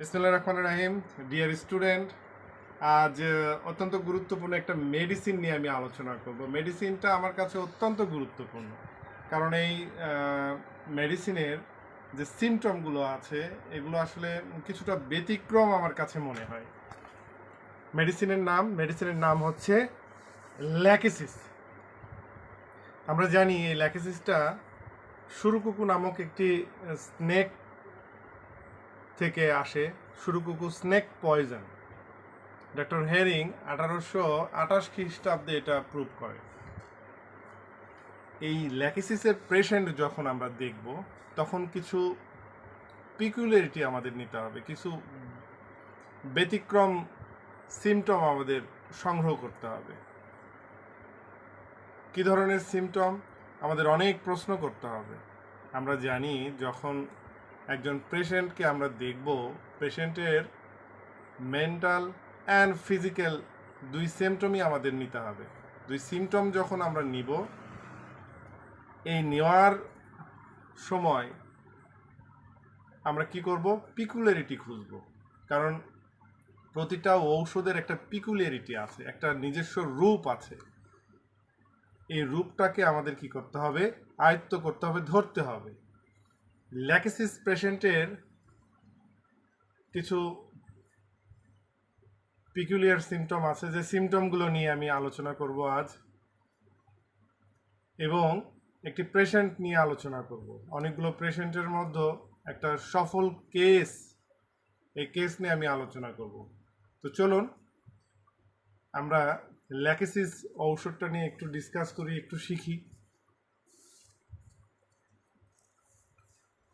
বিসমিল্লাহির রহমানির রহিম। Dear student, আজ অত্যন্ত গুরুত্বপূর্ণ একটা মেডিসিন নিয়ে আমি আলোচনা করব। মেডিসিনটা আমার কাছে অত্যন্ত গুরুত্বপূর্ণ, কারণ এই মেডিসিনের যে সিমটমগুলো আছে এগুলো আসলে কিছুটা ব্যতিক্রম আমার কাছে মনে হয়। মেডিসিনের নাম হচ্ছে ল্যাকেসিস। আমরা জানি এই ল্যাকেসিসটা সুরুকুকু নামক একটি স্নেক থেকে আসে। সুরুকুকু স্নেক পয়জন। ডক্টর হেরিং 1828 খ্রিস্টাব্দে এটা প্রুভ করে। এই ল্যাকেসিসের পেশেন্ট যখন আমরা দেখব তখন কিছু পিকুলারিটি আমাদের নিতে হবে, কিছু ব্যতিক্রম সিমটম আমাদের সংগ্রহ করতে হবে। কী ধরনের সিমটম? আমাদের অনেক প্রশ্ন করতে হবে। আমরা জানি যখন একজন পেশেন্টকে আমরা দেখব, পেশেন্টের মেন্টাল অ্যান্ড ফিজিক্যাল দুই সিমটমই আমাদের নিতে হবে। দুই সিমটম যখন আমরা নিব, এই নেওয়ার সময় আমরা কি করব? পিকুলারিটি খুঁজব। কারণ প্রতিটা ঔষধের একটা পিকুলারিটি আছে, একটা নিজস্ব রূপ আছে। এই রূপটাকে আমাদের কি করতে হবে? আয়ত্ত করতে হবে, ধরতে হবে। ল্যাকেসিস পেশেন্টের কিছু পিকুলিয়ার সিমটম আছে, যে সিমটমগুলো নিয়ে আমি আলোচনা করব আজ, এবং একটি পেশেন্ট নিয়ে আলোচনা করব। অনেকগুলো পেশেন্টের মধ্যে একটা সফল কেস, এই কেস নিয়ে আমি আলোচনা করব। তো চলুন আমরা ল্যাকেসিস ঔষধটা নিয়ে একটু ডিসকাস করি, একটু শিখি।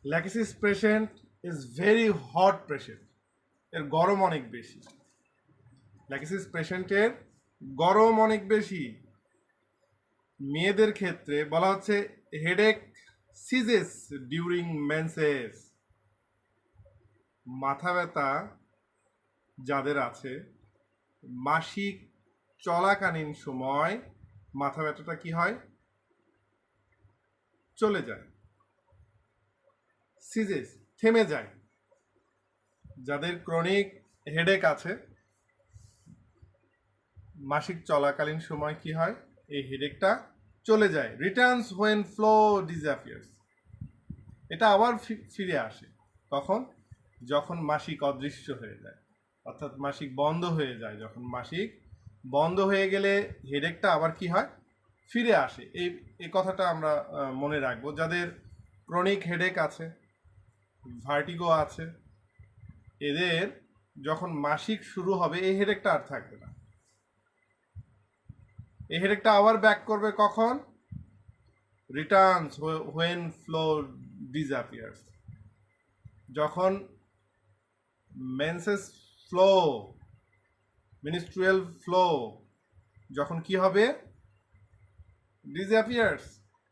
Lachesis patient is very hot patient. এর গরম অনেক বেশি। ল্যাকেসিস পেশেন্টের গরম অনেক বেশি। মেয়েদের ক্ষেত্রে বলা হচ্ছে হেডেক সিজেস ডিউরিং মেন্সেস। মাথা ব্যথা যাদের আছে, মাসিক চলাকালীন সময় মাথা ব্যথাটা কি হয়? চলে যায়, সিজেস, থেমে যায়। যাদের ক্রনিক হেডেক আছে, মাসিক চলাকালীন সময় কি হয়? এই হেডেকটা চলে যায়। Returns when flow disappears. এটা আবার ফিরে আসে কখন? যখন মাসিক অদৃশ্য হয়ে যায়, অর্থাৎ মাসিক বন্ধ হয়ে যায়। যখন মাসিক বন্ধ হয়ে গেলে হেডেকটা আবার কি হয়? ফিরে আসে। এই কথাটা আমরা মনে রাখবো। যাদের ক্রনিক হেডেক আছে, ভার্টিগো আছে, এদের যখন মাসিক শুরু হবে এই হেডেকটা আর থাকবে না। এই হেডেকটা আবার ব্যাক করবে কখন? Returns when flow disappears. যখন মেন্সেস ফ্লো, মিনিস্ট্রুয়াল ফ্লো যখন কি হবে? ডিসঅ্যাপিয়ার্স,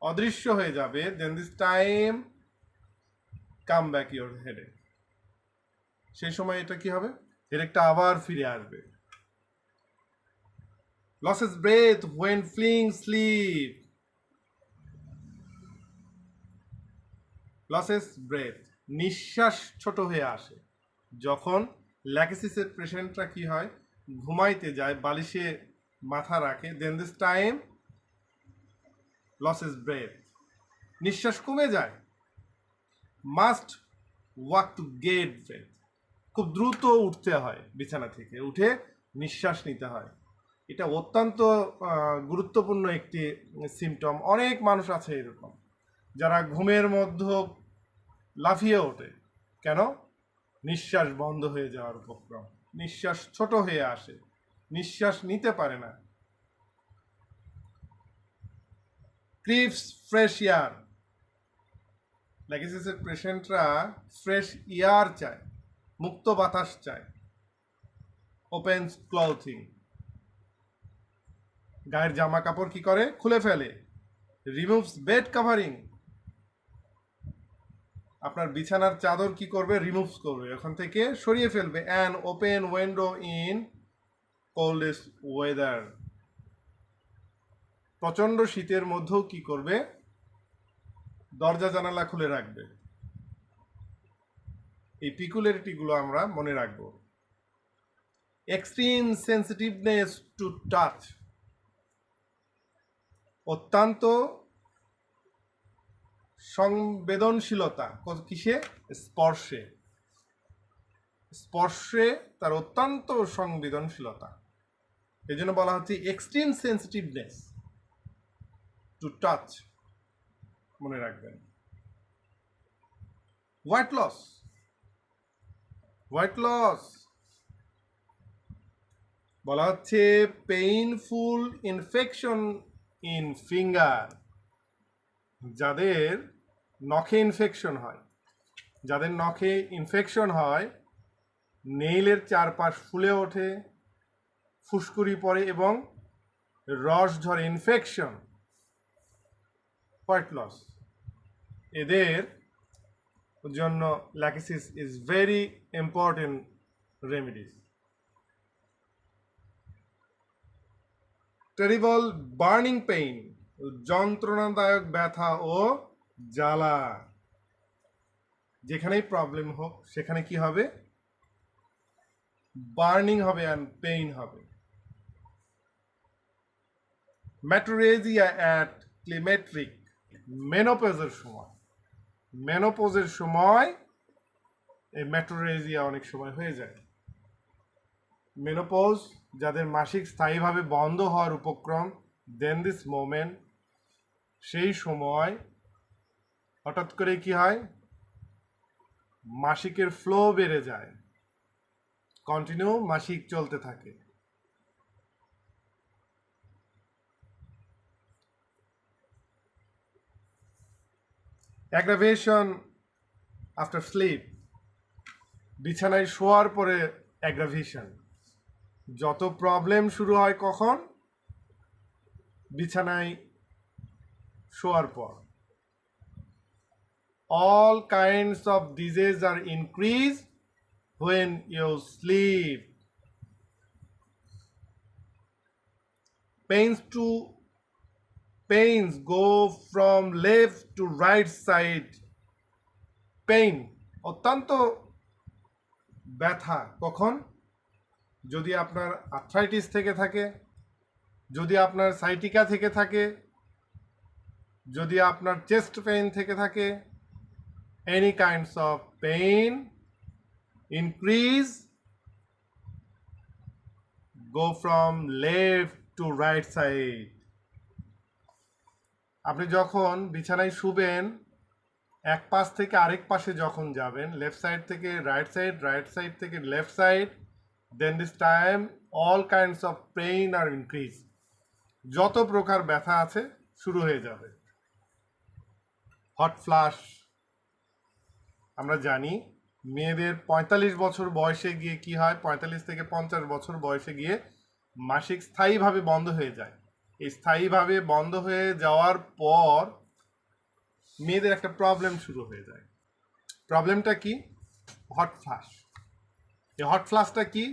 অদৃশ্য হয়ে যাবে। Then this time come back your headache. সেই সময় এটা কি হবে? হেডেকটা আবার ফিরে আসবে। Loses breath when falling sleep. Loses breath, নিঃশ্বাস ছোট হয়ে আসে যখন ল্যাকেসিসের পেশেন্টরা কি হয়? ঘুমাইতে যায়, বালিশে মাথা রাখে। Then this time loses breath, নিঃশ্বাস কমে যায়। Must walk to get breath, খুব দ্রুত উঠতে হয়, বিছানা থেকে উঠে নিঃশ্বাস নিতে হয়। এটা অত্যন্ত গুরুত্বপূর্ণ একটি সিমটম। অনেক মানুষ আছে এরকম, যারা ঘুমের মধ্যে লাফিয়ে ওঠে। কেন? নিঃশ্বাস বন্ধ হয়ে যাওয়ার উপক্রম, নিঃশ্বাস ছোট হয়ে আসে, নিঃশ্বাস নিতে পারে না। ক্রিভস ফ্রেশ এয়ার। ল্যাকেসিসের পেশেন্টরা ফ্রেশ এয়ার চায়, মুক্ত বাতাস চায়। ওপেন ক্লথিং, গায়ের জামা কাপড় কি করে? খুলে ফেলে। রিমুভস বেড কাভারিং, আপনার বিছানার চাদর কি করবে? রিমুভ করবে, ওখান থেকে সরিয়ে ফেলবে। And open window in coldest weather. প্রচণ্ড শীতের মধ্যেও কি করবে? দরজা জানালা খুলে রাখবে। এই পিকুলারিটিগুলো আমরা মনে রাখব। এক্সট্রিম সেন্সিটিভনেস টু টাচ, অত্যন্ত সংবেদনশীলতা কিসে? স্পর্শে। স্পর্শে তার অত্যন্ত সংবেদনশীলতা, এই জন্য বলা হচ্ছে এক্সট্রিম সেন্সিটিভনেস টু টাচ, মনে রাখবেন। হোয়াইট লস, হোয়াইট লস বলা হচ্ছে পেইনফুল ইনফেকশন ইন ফিঙ্গার, যাদের নখে ইনফেকশন হয়, যাদের নখে ইনফেকশন হয়, নেইলের চারপাশ ফুলে ওঠে, ফুসকুড়ি পড়ে এবং রস ঝরে, ইনফেকশন, হোয়াইট লস, এদের জন্য Lachesis is very important remedies. Terrible burning pain, যন্ত্রণাদায়ক ব্যথা ও জ্বালা, যেখানেই প্রবলেম হোক সেখানে কি হবে? বার্নিং হবে অ্যান্ড পেইন হবে। ম্যাট্রোরেজিয়া অ্যাট ক্লিমেট্রিক, মেনোপজের সময়, মেনোপজের সময় এই ম্যাট্রোরেজিয়া অনেক সময় হয়ে যায়। মেনোপজ, যাদের মাসিক স্থায়ীভাবে বন্ধ হওয়ার উপক্রম, দেন দিস মোমেন্ট, সেই সময় হঠাৎ করে কি হয়? মাসিকের ফ্লো বেড়ে যায়, কন্টিনিউ মাসিক চলতে থাকে। অ্যাগ্রাভেশন আফটার স্লিপ, বিছানায় শোয়ার পরে অ্যাগ্রাভেশন, যত প্রবলেম শুরু হয় কখন? বিছানায় শোয়ার পর। All kinds of diseases are increased when you sleep. Pains go from left to right side. Pain, অত্যন্ত ব্যথা কখন? যদি আপনার আর্থ্রাইটিস থেকে থাকে, যদি আপনার সাইটিকা থেকে থাকে, যদি আপনার চেস্ট পেইন থেকে থাকে, any kinds of pain increase go from left to right side. আপনি যখন বিছানায় শুবেন, এক পাশ থেকে আরেক পাশে যখন যাবেন, লেফট সাইড থেকে রাইট সাইড, রাইট সাইড থেকে left side, then this time all kinds of pain আর ইনক্রিজ, যত প্রকার ব্যথা আছে শুরু হয়ে যাবে। হট ফ্লাশ, আমরা জানি মেয়েদের 45 বছর বয়সে গিয়ে কি হয়? 45 থেকে 50 বছর বয়সে গিয়ে মাসিক স্থায়ীভাবে বন্ধ হয়ে যায়। এই স্থায়ীভাবে বন্ধ হয়ে যাওয়ার পর মেয়েদের একটা প্রবলেম শুরু হয়ে যায়। প্রবলেমটা কি? Hot flush. এই হট ফ্লাশটা কি?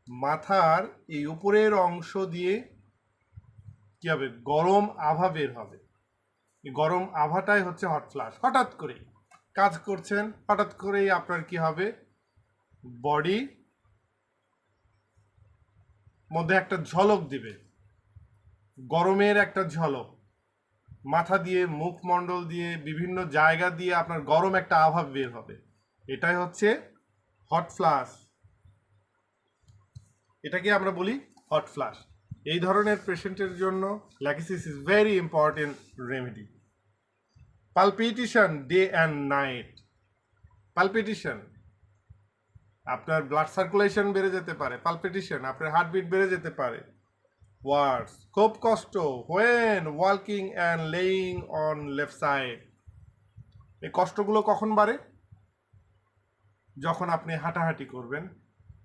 মাথার এই উপরের অংশ দিয়ে কি হবে? গরম আভা বের হবে। এই গরম আভাটাই হচ্ছে হট ফ্লাশ। হঠাৎ করে কাজ করছেন, হঠাৎ করেই আপনার কি হবে? বডি মধ্যে একটা ঝলক দিবে, গরমের একটা ঝলক, মাথা দিয়ে, মুখমণ্ডল দিয়ে, বিভিন্ন জায়গা দিয়ে আপনার গরম একটা আভা বের হবে। এটাই হচ্ছে হট ফ্লাশ, এটাকে আমরা বলি হট ফ্লাশ। এই ধরনের পেশেন্টের জন্য Lachesis is very important remedy. Palpitation day and night, palpitation, আপনার ব্লাড সার্কুলেশন বেড়ে যেতে পারে, পালপিটেশন, আপনার হার্টবিট বেড়ে যেতে পারে। ওয়ার্ডস, খুব কষ্ট, when walking and lying on left side, এই কষ্টগুলো কখন বাড়ে? যখন আপনি হাঁটাহাঁটি করবেন,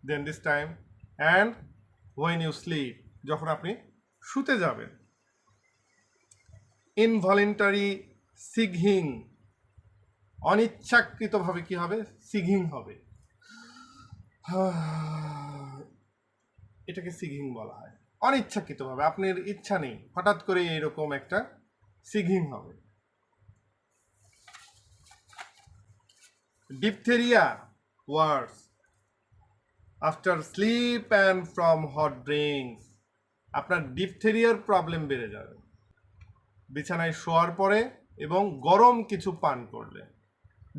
then this time, and when you sleep, যখন আপনি শুতে যাবেন। ইনভলেন্টারি সিগহিং, অনিচ্ছাকৃতভাবে কি হবে? সিগহিং হবে, এটাকে সিগহিং বলা হয়। অনিচ্ছাকৃতভাবে, আপনার ইচ্ছা নেই, হঠাৎ করে এরকম একটা সিগহিং হবে। Diphtheria, worse. After sleep and from hot drinks, আপনার ডিপথেরিয়ার প্রবলেম বেড়ে যাবে বিছানায় শোয়ার পরে এবং গরম কিছু পান করলে।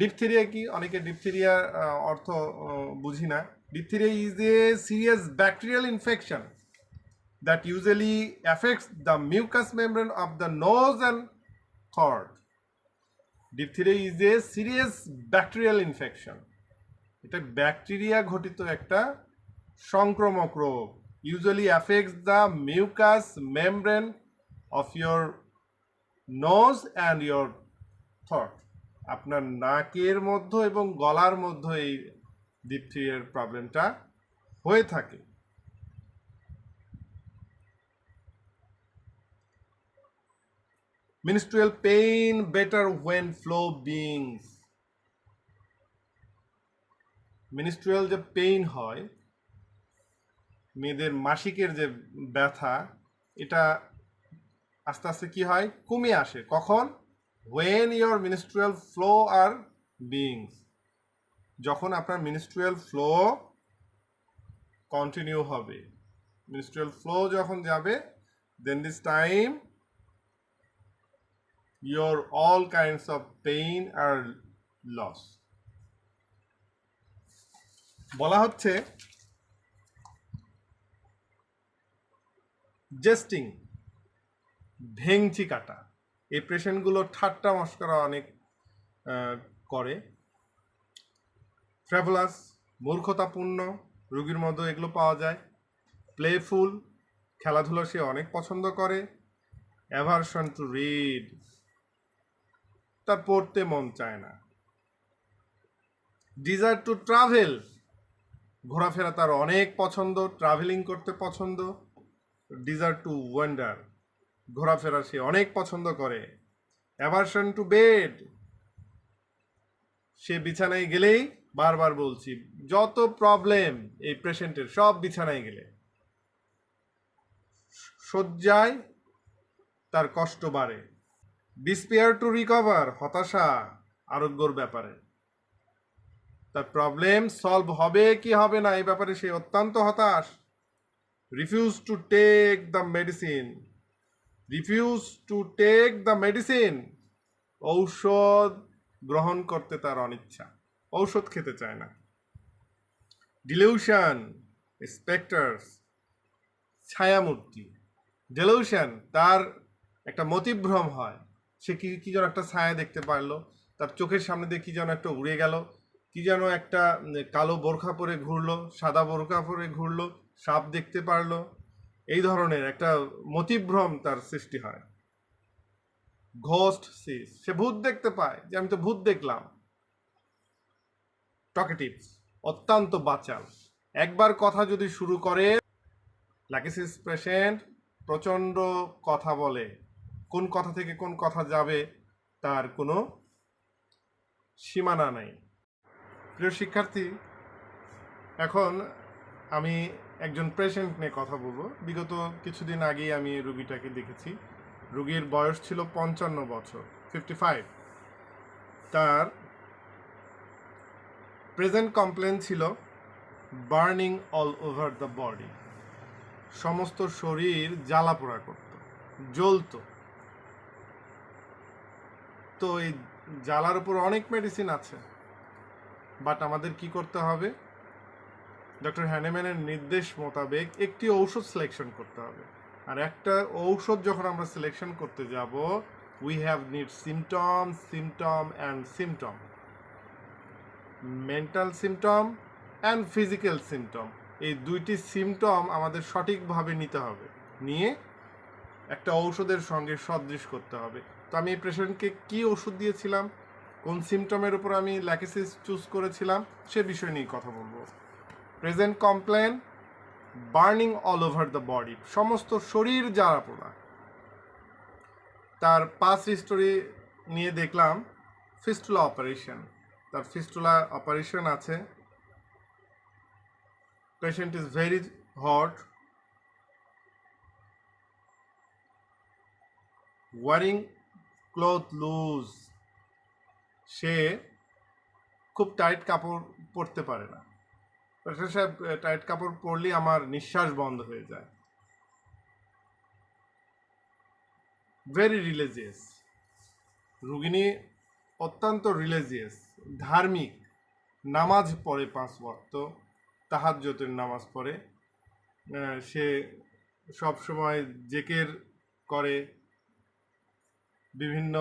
ডিপথেরিয়া কি? অনেকে ডিপথেরিয়া অর্থ বুঝি না। Diphtheria is a serious bacterial infection that usually affects the mucous membrane of the nose and throat. Diphtheria is a serious bacterial infection. এটা ব্যাকটেরিয়া ঘটিত একটা সংক্রামক রোগ। Usually affects the mucous membrane of your nose and your throat. আপনার নাকের মধ্যে এবং গলার মধ্যে এই ডিপথেরিয়ার প্রবলেমটা হয়ে থাকে। Menstrual pain better when flow beings. Menstrual যে পেইন হয়, মেয়েদের মাসিকের যে ব্যথা, এটা আস্তে আস্তে কি হয়? কমে আসে। কখন? when your menstrual flow are beings. যখন আপনার menstrual flow কন্টিনিউ হবে, menstrual flow যখন যাবে, then this time your all kinds of pain are lost. বলা হচ্ছে জেস্টিং, ভেংচি কাটা। এই পেশেন্টগুলো ঠাট্টা মস্করা অনেক করে। ফ্র্যাভুলাস, মূর্খতাপূর্ণ রোগীর মধ্যে এগুলো পাওয়া যায়। প্লেফুল, খেলাধুলা সে অনেক পছন্দ করে। অ্যাভারশন টু রিড, তার পড়তে মন চায় না। ডিজায়ার টু ট্রাভেল, ঘোরাফেরা তার অনেক পছন্দ, ট্রাভেলিং করতে পছন্দ। ডিজায়ার টু ওয়ান্ডার, ঘোরাফেরা সে অনেক পছন্দ করে। অ্যাভারশন টু বেড, সে বিছানায় গেলেই, বারবার বলছি, যত প্রবলেম এই পেশেন্টের সব বিছানায় গেলে। শয্যায় তার কষ্ট বাড়ে। ডিসপেয়ার টু রিকভার, হতাশা আরোগ্যর ব্যাপারে। তার প্রবলেম সলভ হবে কি হবে না এই ব্যাপারে সে অত্যন্ত হতাশ। Refuse to take the medicine, refuse to take the medicine, ঔষধ গ্রহণ করতে তার অনিচ্ছা, ঔষধ খেতে চায় না। ডিলিউশন, স্পেক্টার্স, ছায়ামূর্তি। ডেলিউশন, তার একটা মতিভ্রম হয়, সে কি যেন একটা ছায়া দেখতে পারলো, তার চোখের সামনে দিয়ে কি যেন একটা উড়ে গেল, কি যেন একটা কালো বোরখা পরে ঘুরলো, সাদা বোরখা পরে ঘুরলো, সাপ দেখতে পারলো, এই ধরনের একটা মতিভ্রম তার সৃষ্টি হয়। ঘোস্ট সিস, সে ভূত দেখতে পায়, যে আমি তো ভূত দেখলাম। টকেটিভস, অত্যন্ত বাচাল, একবার কথা যদি শুরু করে, লাকিসিস পেশেন্ট প্রচণ্ড কথা বলে, কোন কথা থেকে কোন কথা যাবে তার কোনো সীমানা নেই। প্রিয় শিক্ষার্থী, এখন আমি একজন পেশেন্ট নিয়ে কথা বলবো। বিগত কিছুদিন আগেই আমি রুগীটাকে দেখেছি। রুগীর বয়স ছিল 55 বছর, 55। তার প্রেজেন্ট কমপ্লেন ছিল burning all over the body, সমস্ত শরীর জ্বালা পোড়া করত, জ্বলত। তো এই জ্বালার উপর অনেক মেডিসিন আছে, বাট আমাদের কি করতে হবে? ডক্টর হ্যানেম্যানের নির্দেশ মোতাবেক একটি ঔষধ সিলেকশন করতে হবে। আর একটা ঔষধ যখন আমরা সিলেকশন করতে যাব, we have need symptom, symptom and symptom, mental symptom and physical symptom. এই দুইটি সিমটম আমাদের সঠিকভাবে নিতে হবে, নিয়ে একটা ঔষধের সঙ্গে সদৃশ করতে হবে। তো আমি এই পেশেন্টকে কী ওষুধ দিয়েছিলাম, কোন সিমটমের উপর আমি ল্যাকিসিস চুজ করেছিলাম, সে বিষয় নিয়ে কথা বলবো। Present complaint burning all over the body, সমস্ত শরীর জ্বালা পোড়া। তার পাস্ট হিস্টোরি নিয়ে দেখলাম ফিস্টুলা অপারেশন, তার ফিস্টুলা অপারেশন আছে। Patient is very hot, wearing cloth loose, সে খুব টাইট কাপড় পরতে পারে না। ডাক্তার সাহেব টাইট কাপড় পরলেই আমার নিঃশ্বাস বন্ধ হয়ে যায়। Very religious. রোগিণী অত্যন্ত রিলিজিয়াস, ধার্মিক, নামাজ পড়ে 5 ওয়াক্ত, তাহাজ্জুদের নামাজ পড়ে। সে সব সময় জিকির করে, বিভিন্ন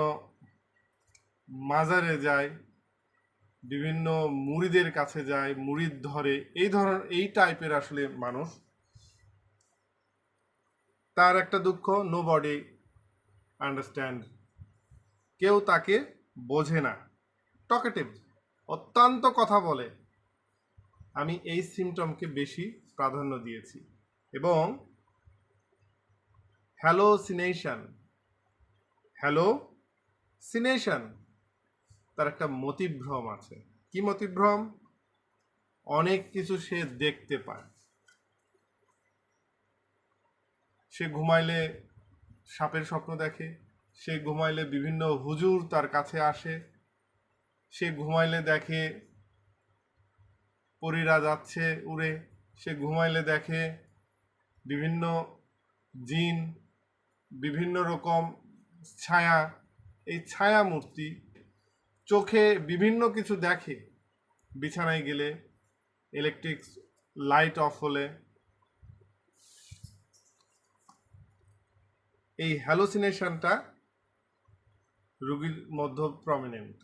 মাজারে যায়, বিভিন্ন মুরিদের কাছে যায়, মুরিদ ধরে, এই টাইপের আসলে মানুষ। তার একটা দুঃখ, নো বডি আন্ডারস্ট্যান্ড, কেউ তাকে বোঝে না। টকেটিভ, অত্যন্ত কথা বলে। আমি এই সিমটমকে বেশি প্রাধান্য দিয়েছি। এবং হ্যালোসিনেশন, তার একটা মতিভ্রম আছে। কি মতিভ্রম? অনেক কিছু সে দেখতে পায়। সে ঘুমাইলে সাপের স্বপ্ন দেখে, সে ঘুমাইলে বিভিন্ন হুজুর তার কাছে আসে, সে ঘুমাইলে দেখে পরীরা যাচ্ছে উড়ে, সে ঘুমাইলে দেখে বিভিন্ন জিন, বিভিন্ন রকম ছায়া, এই ছায়া মূর্তি, চোখে বিভিন্ন কিছু দেখে। বিছানায় গেলে, ইলেকট্রিক লাইট অফ হলে, এই হ্যালোসিনেশনটা রোগীর মধ্যে প্রমিনেন্ট।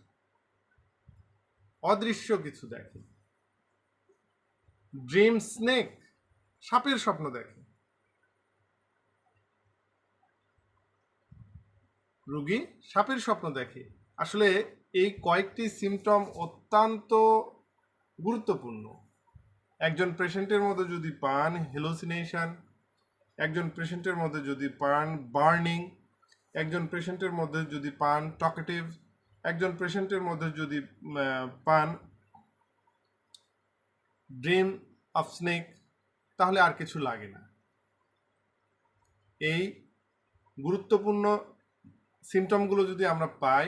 অদৃশ্য কিছু দেখে। ড্রিম স্নেক, সাপের স্বপ্ন দেখে। রোগী সাপের স্বপ্ন দেখে। আসলে এই কয়েকটি সিমটম অত্যন্ত গুরুত্বপূর্ণ। একজন পেশেন্টের মধ্যে যদি পান হ্যালোসিনেশন, একজন পেশেন্টের মধ্যে যদি পান বার্নিং, একজন পেশেন্টের মধ্যে যদি পান টকেটিভ, একজন পেশেন্টের মধ্যে যদি পান ড্রিম অফ স্নেক, তাহলে আর কিছু লাগে না। এই গুরুত্বপূর্ণ সিমটমগুলো যদি আমরা পাই,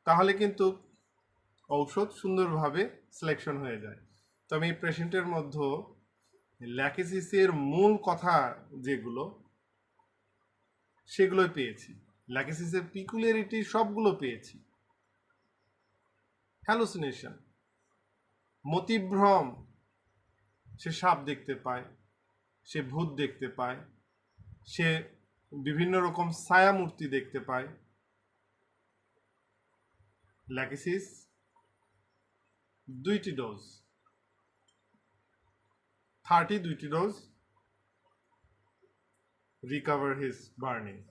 তাহলে কিন্তু ঔষধ সুন্দরভাবে সিলেকশন হয়ে যায়। তো আমি এই পেশেন্টের মধ্যে ল্যাকেসিসের মূল কথা যেগুলো, সেগুলোই পেয়েছি। ল্যাকেসিসের পিকুলিয়ারিটি সবগুলো পেয়েছি। হ্যালুসিনেশন, মতিভ্রম, সে সাপ দেখতে পায়, সে ভূত দেখতে পায়, সে বিভিন্ন রকম ছায়ামূর্তি দেখতে পায়। ল্যাকেসিস 2টি ডোজ, 2টি ডোজ, recover his burning.